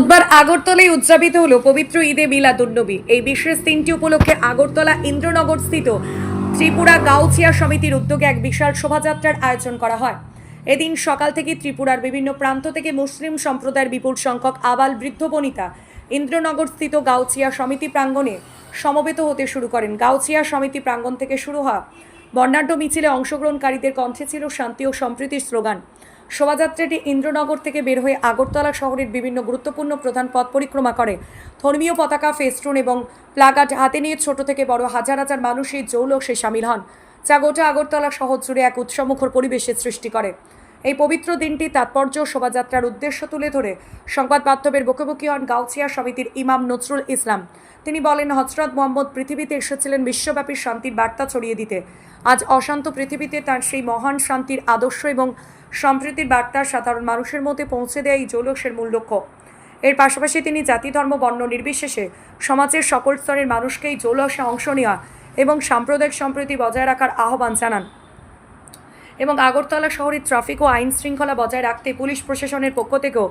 বুধবার আগরতলায় উদযাপিত হলো পবিত্র ঈদে মিলাদুন্নবী। এই বিশেষ দিনটি উপলক্ষে আগরতলা ইন্দ্রনগর স্থিত ত্রিপুরা গাউছিয়া সমিতির উদ্যোগে এক বিশাল শোভাযাত্রার আয়োজন করা হয়। এদিন সকাল থেকে ত্রিপুরার বিভিন্ন প্রান্ত থেকে মুসলিম সম্প্রদায়ের বিপুল সংখ্যক আবাল বৃদ্ধ বনিতা ইন্দ্রনগর স্থিত গাউছিয়া সমিতি প্রাঙ্গণে সমবেত হতে শুরু করেন। গাউছিয়া সমিতি প্রাঙ্গণ থেকে শুরু হওয়া বর্ণাঢ্য মিছিলে অংশগ্রহণকারীদের কণ্ঠে ছিল শান্তি ও সম্প্রীতির স্লোগান। শোভাযাত্রাটি ইন্দ্রনগর থেকে বের হয়ে আগরতলা শহরের বিভিন্ন গুরুত্বপূর্ণ প্রধান পথ পরিক্রমা করে। ধর্মীয় পতাকা, ফেস্টুন এবং প্লাকার্ড হাতে নিয়ে ছোট থেকে বড় হাজার হাজার মানুষ এই জৌলসে সামিল হন, যা গোটা আগরতলা শহর জুড়ে এক উৎসবমুখর পরিবেশের সৃষ্টি করে। এই পবিত্র দিনটি তাৎপর্য শোভাযাত্রার উদ্দেশ্য তুলে ধরে সংবাদ মাধ্যমের মুখোমুখি হন গাউছিয়া সমিতির ইমাম নজরুল ইসলাম। তিনি বলেন, হযরত মুহাম্মদ পৃথিবীতে এসেছিলেন বিশ্বব্যাপী শান্তির বার্তা ছড়িয়ে দিতে। আজ অশান্ত পৃথিবীতে তার সেই মহান শান্তির আদর্শ এবং সম্প্রীতির বার্তা সাধারণ মানুষের মধ্যে পৌঁছে দেয় এই জৌলসের মূল লক্ষ্য। এর পাশাপাশি তিনি জাতি, ধর্ম, বর্ণ নির্বিশেষে সমাজের সকল স্তরের মানুষকে এই জৌলসে অংশ নেওয়া এবং সাম্প্রদায়িক সম্প্রীতি বজায় রাখার আহ্বান জানান। এবং আগরতলা শহরের ট্রাফিক ও আইন শৃঙ্খলা বজায় রাখতে পুলিশ প্রশাসনের পক্ষ থেকেও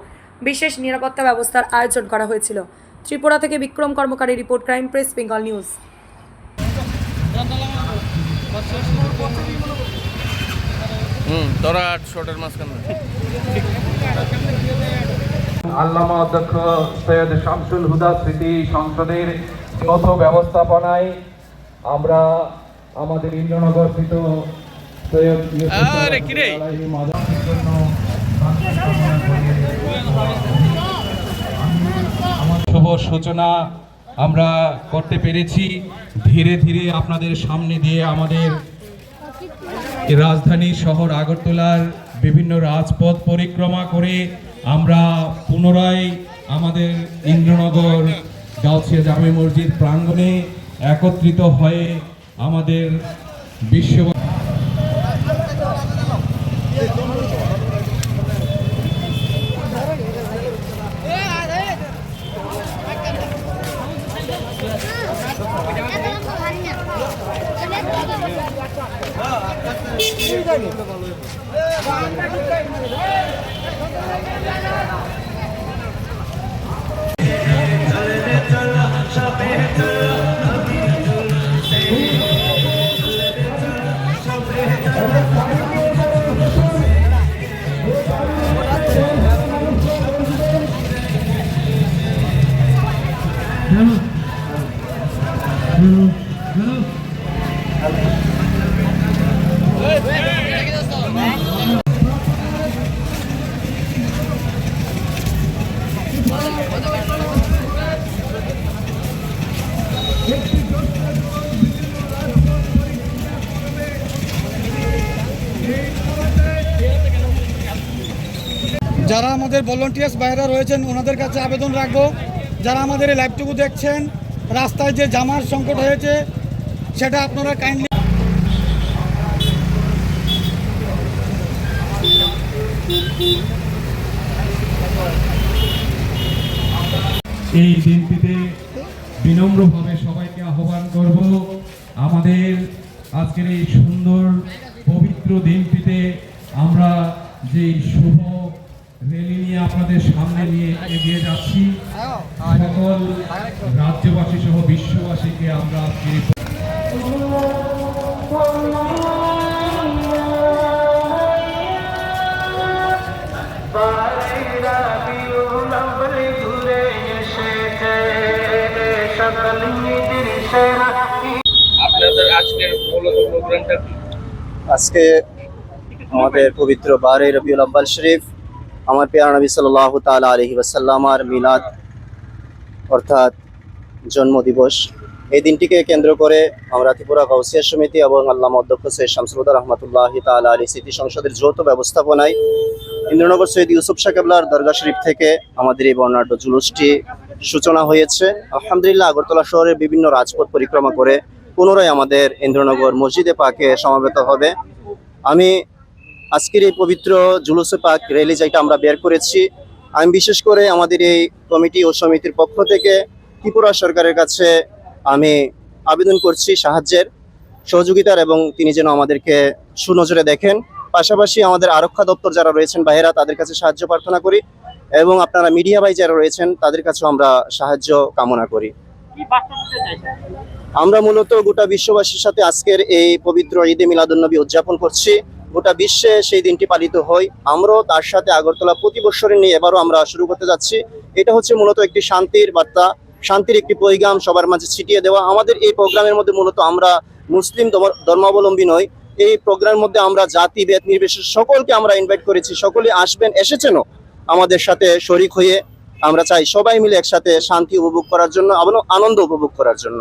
বিশেষ নিরাপত্তা ব্যবস্থার আয়োজন করা হয়েছিল। ত্রিপুরা থেকে বিক্রম কর্মকারী report, crime press Bengal news. Allama অধ্যক্ষ সৈয়দ শামসুল হুদা স্মৃতি সংসদের যৌথ ব্যবস্থাপনায় আমরা আমাদের ইন্দ্রনগর স্থিত সৈয়দ শুভ সূচনা আমরা করতে পেরেছি। ধীরে ধীরে আপনাদের সামনে দিয়ে আমাদের রাজধানী শহর আগরতলার বিভিন্ন রাজপথ পরিক্রমা করে আমরা পুনরায় আমাদের ইন্দ্রনগর গাউছিয়া জামে মসজিদ প্রাঙ্গণে একত্রিত হয়ে আমাদের বিশ্ব যারা আমাদের ভলান্টিয়ার্স বাইরে রয়েছেন ওনাদের কাছে আবেদন রাখবো, যারা আমাদের এই লাইভটুকু দেখছেন, রাস্তায় যে জামার সংকট হয়েছে সেটা আপনারা কাইন্ডলি এই দিনটিতে বিনম্রভাবে সবাইকে আহ্বান করব, আমাদের আজকের এই সুন্দর পবিত্র দিনটিতে আমরা যে শুভ র্যালি নিয়ে আপনাদের সামনে নিয়ে এগিয়ে যাচ্ছি, সকল রাজ্যবাসী সহ বিশ্ববাসীকে আমরা আজকে আপনাদের আজকের মূলত প্রোগ্রামটা কি? আজকে আমাদের পবিত্র বারে রবিউল আব্বাল শরীফ, আমার প্রিয় নবী সাল্লাল্লাহু তাআলা আলাইহি ওয়াসাল্লামের মিলাদ অর্থাৎ জন্মদিবস। এই দিনটিকে কেন্দ্র করে আমরা ত্রিপুরা গাউছিয়া সমিতি এবং আল্লামা অধ্যক্ষ সৈয়দ শামসুল হুদা রহমাতুল্লাহি তাআলা আলাইহি স্মৃতি সংসদের যৌথ ব্যবস্থাপনায় ইন্দ্রনগর সৈয়দ ইউসুফ শাহ কেবলার দরগা শরীফ থেকে আমাদের এই বর্ণাঢ্য জুলুসটি সূচনা হয়েছে। আলহামদুলিল্লাহ, আগরতলা শহরের বিভিন্ন রাজপথ পরিক্রমা করে পুনরায় আমাদের ইন্দ্রনগর মসজিদে পাকে সমাবেত হবে। আমি আজকের এই পবিত্র জুলুসে পাক র্যালি যেটা আমরা বের করেছি, আমি বিশেষ করে আমাদের এই কমিটি ও সমিতির পক্ষ থেকে ত্রিপুরা সরকারের কাছে আমি আবেদন করছি সাহায্যের, সহযোগিতার, এবং তিনি যেন আমাদেরকে সুনজরে দেখেন। পাশাপাশি আমাদের আরক্ষা দপ্তর যারা রয়েছেন বাইরা, তাদের কাছে সাহায্য প্রার্থনা করি। এবং আপনারা মিডিয়া ভাই যারা রয়েছেন তাদের কাছেও আমরা সাহায্য কামনা করি। আমরা মূলত গোটা বিশ্ববাসীর সাথে আজকের এই পবিত্র ঈদে মিলাদুন্নবী উদযাপন করছি। গোটা বিশ্বে সেই দিনটি পালিত হয়, আমরাও তার সাথে আগরতলা প্রতি বছরে নিয়ে এবারও আমরা শুরু করতে যাচ্ছি। এটা হচ্ছে মূলত একটি শান্তির বার্তা, শান্তির একটি পৈগাম সবার মাঝে ছিটিয়ে দেওয়া। আমাদের এই প্রোগ্রামের মধ্যে মূলত আমরা মুসলিম ধর্মাবলম্বী নই, এই প্রোগ্রামের মধ্যে আমরা জাতি ভেদ নির্বিশেষে সকলকে আমরা ইনভাইট করেছি, সকলে আসবেন, এসেছেনও আমাদের সাথে শরিক হয়ে। আমরা চাই সবাই মিলে একসাথে শান্তি উপভোগ করার জন্য এবং আনন্দ উপভোগ করার জন্য।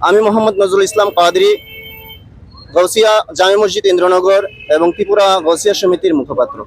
আমি মোহাম্মদ নজরুল ইসলাম কাদরি, গৌসিয়া জামে মসজিদ ইন্দ্রনগর এবং ত্রিপুরা গৌসিয়া সমিতির মুখপাত্র।